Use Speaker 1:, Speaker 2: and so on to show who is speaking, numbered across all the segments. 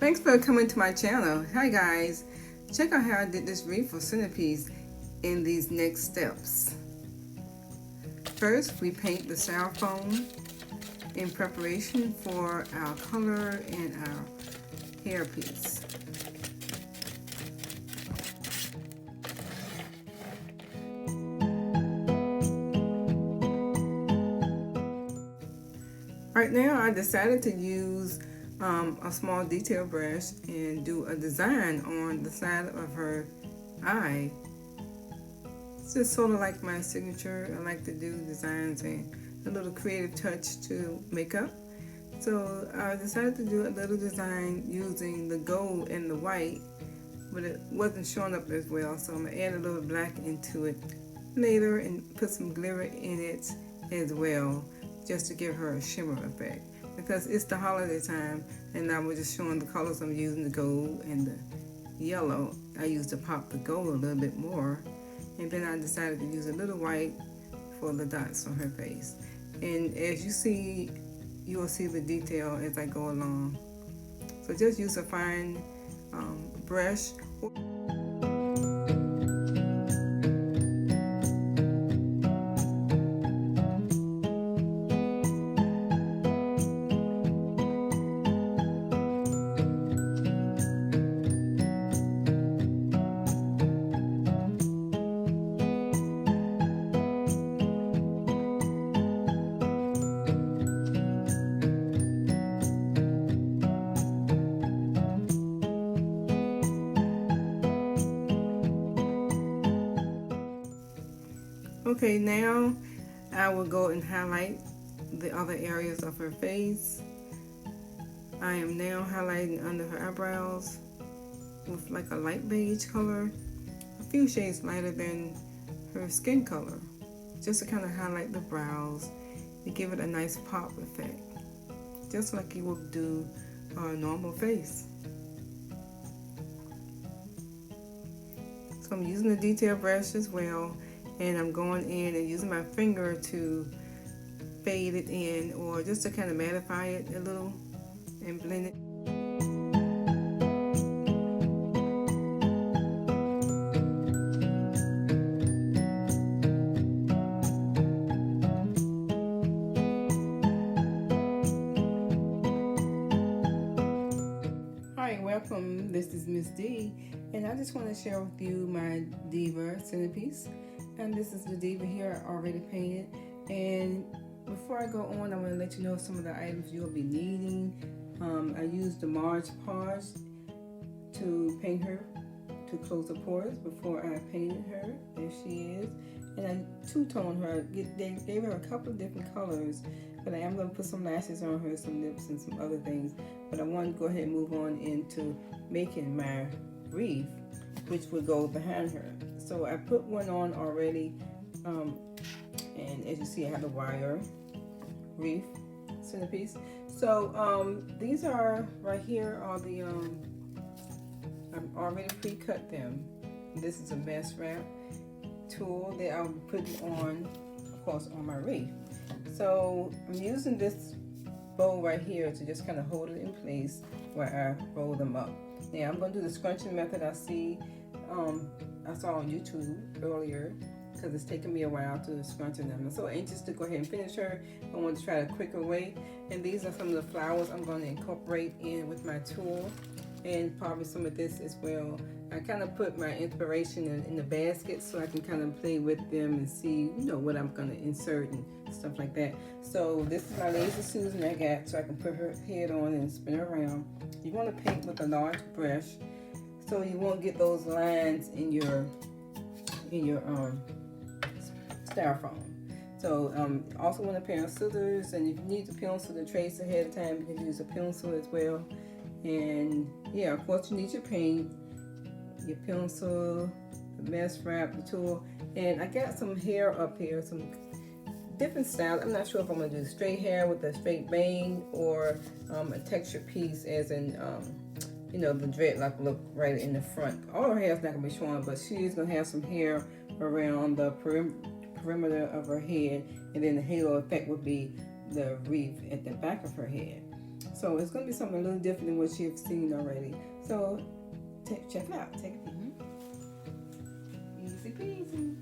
Speaker 1: Thanks for coming to my channel. Hi guys, check out how I did this wreath for centerpiece in these next steps. First, we paint the styrofoam in preparation for our color and our hairpiece. Right now I decided to use a small detail brush and do a design on the side of her eye. It's just sort of like my signature. I like to do designs and a little creative touch to makeup. So I decided to do a little design using the gold and the white, but it wasn't showing up as well, so I'm going to add a little black into it later and put some glitter in it as well, just to give her a shimmer effect, because it's the holiday time and I was just showing the colors I'm using, the gold and the yellow. I used to pop the gold a little bit more, and then I decided to use a little white for the dots on her face. And as you see, you will see the detail as I go along. So just use a fine brush. Okay, now I will go and highlight the other areas of her face. I am now highlighting under her eyebrows with like a light beige color, a few shades lighter than her skin color, just to kind of highlight the brows to give it a nice pop effect, just like you would do a normal face. So I'm using the detail brush as well, and I'm going in and using my finger to fade it in, or just to kind of mattify it a little and blend it. Hi, welcome. This is Miss D, and I just want to share with you my Diva Centerpiece. And this is the Diva here, already painted. And before I go on, I want to let you know some of the items you'll be needing. I used the Marge Podge to paint her, to close the pores before I painted her. There she is. And I two-toned her. They gave her a couple of different colors, but I am going to put some lashes on her, some lips, and some other things. But I want to go ahead and move on into making my wreath, which will go behind her. So I put one on already, and as you see, I have the wire wreath centerpiece. So these are right here are the I've already pre-cut them. This is a mess wrap tool that I'll be putting on, of course, on my wreath. So I'm using this bowl right here to just kind of hold it in place where I roll them up. Now I'm going to do the scrunching method I saw on YouTube earlier, because it's taken me a while to scrunch them. I'm so anxious to go ahead and finish her. I want to try a quicker way. And these are some of the flowers I'm going to incorporate in with my tool, and probably some of this as well. I kind of put my inspiration in the basket so I can kind of play with them and see, you know, what I'm going to insert and stuff like that. So this is my Lazy Susan I got, so I can put her head on and spin her around. You want to paint with a large brush, so you won't get those lines in your styrofoam. So also want a pair of scissors, and if you need to pencil the trace ahead of time, you can use a pencil as well. And yeah, of course you need your paint, your pencil, the mess wrap, the tool, and I got some hair up here, some different styles. I'm not sure if I'm gonna do straight hair with a straight bang, or a textured piece, as in you know, the dreadlock look right in the front. All her hair is not gonna be showing, but she is gonna have some hair around the perimeter of her head, and then the halo effect would be the wreath at the back of her head. So it's going to be something a little different than what you've seen already. So check it out. Take a peek. Easy peasy.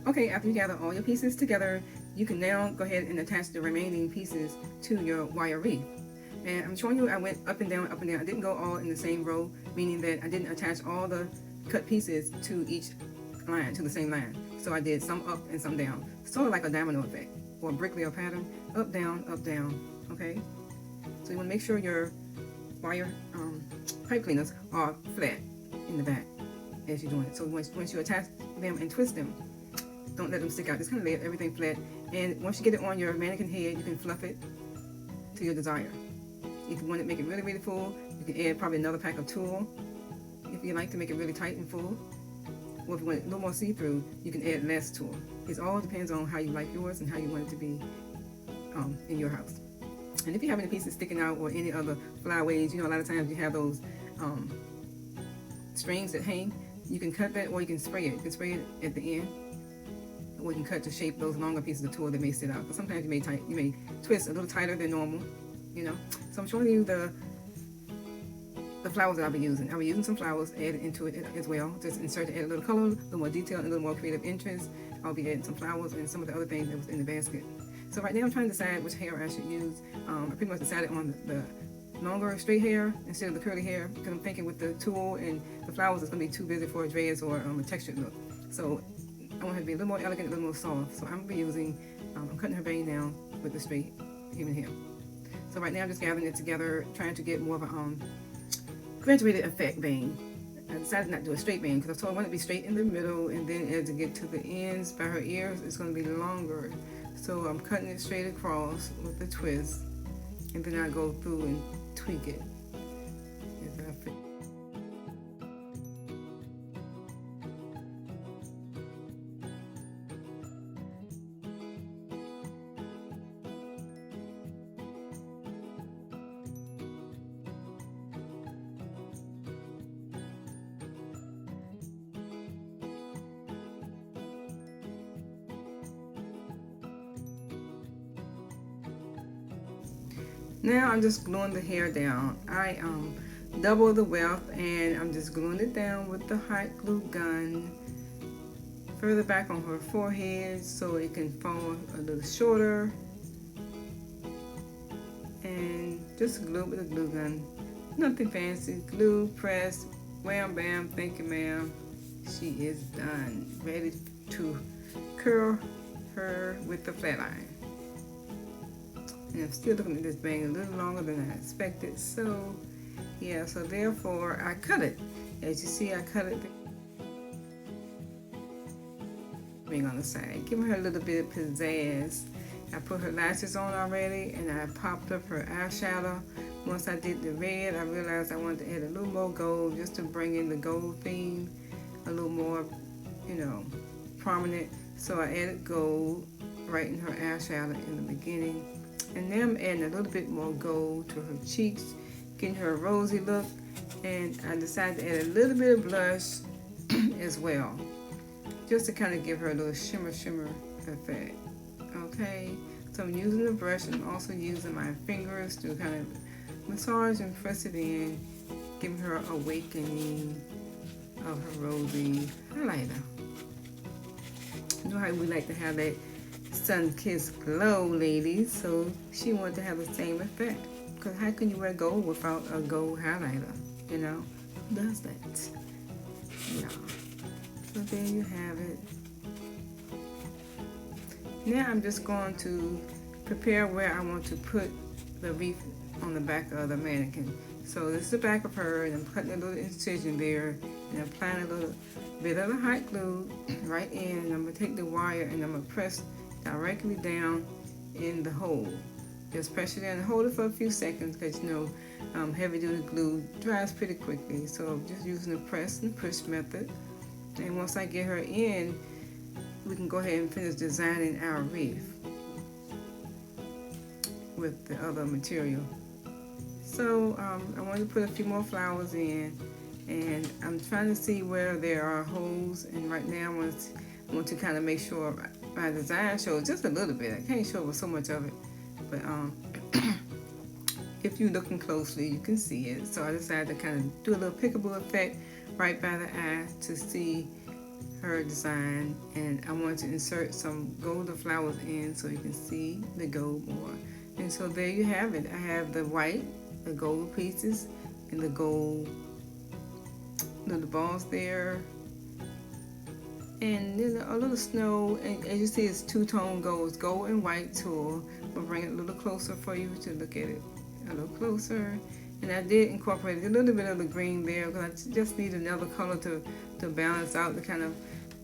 Speaker 1: Okay, after you gather all your pieces together, you can now go ahead and attach the remaining pieces to your wire wreath. And I'm showing you I went up and down, up and down. I didn't go all in the same row, meaning that I didn't attach all the cut pieces to each line, to the same line. So I did some up and some down, sort of like a domino effect or a bricklayer pattern, up, down, okay? So you want to make sure your wire pipe cleaners are flat in the back as you're doing it. So once you attach them and twist them, don't let them stick out. Just kind of lay everything flat. And once you get it on your mannequin head, you can fluff it to your desire. If you want to make it really, really full, you can add probably another pack of tulle. If you like to make it really tight and full, or if you want it a little more see-through, you can add less tulle. It all depends on how you like yours and how you want it to be in your house. And if you have any pieces sticking out or any other flyaways, you know, a lot of times you have those strings that hang. You can cut that, or you can spray it. You can spray it at the end, or you can cut to shape those longer pieces of tulle that may sit out. But sometimes you may twist a little tighter than normal, you know. So I'm showing you the flowers that I'll be using. I'll be using some flowers added into it as well. Just insert to add a little color, a little more detail, and a little more creative interest. I'll be adding some flowers and some of the other things that was in the basket. So right now I'm trying to decide which hair I should use. I pretty much decided on the longer straight hair instead of the curly hair, because I'm thinking with the tulle and the flowers it's going to be too busy for a dress or a textured look. So I want her to be a little more elegant, a little more soft. So I'm going to be using, I'm cutting her bang now with the straight human hair. So right now I'm just gathering it together, trying to get more of a graduated effect bang. I decided not to do a straight bang because I was told I want it to be straight in the middle, and then as it get to the ends by her ears, it's going to be longer. So I'm cutting it straight across with a twist, and then I go through and tweak it. Now I'm just gluing the hair down. I double the weft, and I'm just gluing it down with the hot glue gun further back on her forehead so it can fall a little shorter, and just glue with the glue gun. Nothing fancy. Glue, press, wham bam, thank you ma'am. She is done. Ready to curl her with the flat iron. And I'm still looking at this bang a little longer than I expected. So, yeah, so therefore I cut it. As you see, I cut it bang on the side, giving her a little bit of pizzazz. I put her lashes on already, and I popped up her eyeshadow. Once I did the red, I realized I wanted to add a little more gold just to bring in the gold theme a little more, you know, prominent. So I added gold right in her eyeshadow in the beginning. And then I'm adding a little bit more gold to her cheeks, getting her a rosy look. And I decided to add a little bit of blush as well, just to kind of give her a little shimmer effect. Okay, so I'm using the brush, and I'm also using my fingers to kind of massage and press it in, giving her an awakening of her rosy highlighter. You know how we like to have that sun-kissed glow, ladies, so she wanted to have the same effect, because how can you wear gold without a gold highlighter? You know, who does that? Yeah. So there you have it. Now I'm just going to prepare where I want to put the wreath on the back of the mannequin. So this is the back of her, and I'm cutting a little incision there, and applying a little bit of the hot glue right in, and I'm going to take the wire and I'm going to press directly down in the hole. Just press it down and hold it for a few seconds, because you know heavy duty glue dries pretty quickly. So I'm just using the press and push method. And once I get her in, we can go ahead and finish designing our wreath with the other material. So I want to put a few more flowers in, and I'm trying to see where there are holes, and right now I want to kind of make sure my design shows just a little bit. I can't show with so much of it, but if you're looking closely you can see it. So I decided to kind of do a little peekaboo effect right by the eye to see her design, and I wanted to insert some golden flowers in so you can see the gold more. And so there you have it. I have the white, the gold pieces, and the gold little balls there, and then a little snow. And as you see, it's two-tone gold. It's gold and white tulle. We'll bring it a little closer for you to look at it a little closer. And I did incorporate a little bit of the green there because I just need another color to balance out, to kind of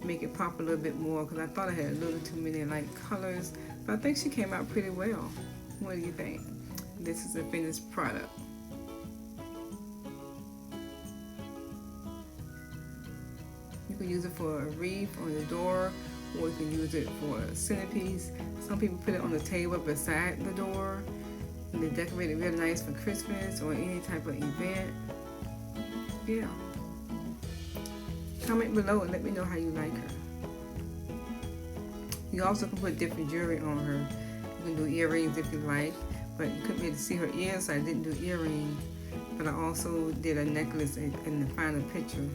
Speaker 1: make it pop a little bit more, because I thought I had a little too many light colors. But I think she came out pretty well. What do you think? This is a finished product. You can use it for a wreath on the door, or you can use it for a centerpiece. Some people put it on the table beside the door, and they decorate it real nice for Christmas or any type of event. Yeah. Comment below and let me know how you like her. You also can put different jewelry on her. You can do earrings if you like, but you couldn't really see her ears, so I didn't do earrings. But I also did a necklace in the final picture,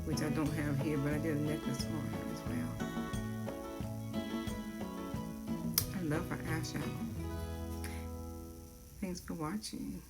Speaker 1: which I don't have here, but I did a necklace on her as well. I love her eyeshadow. Thanks for watching.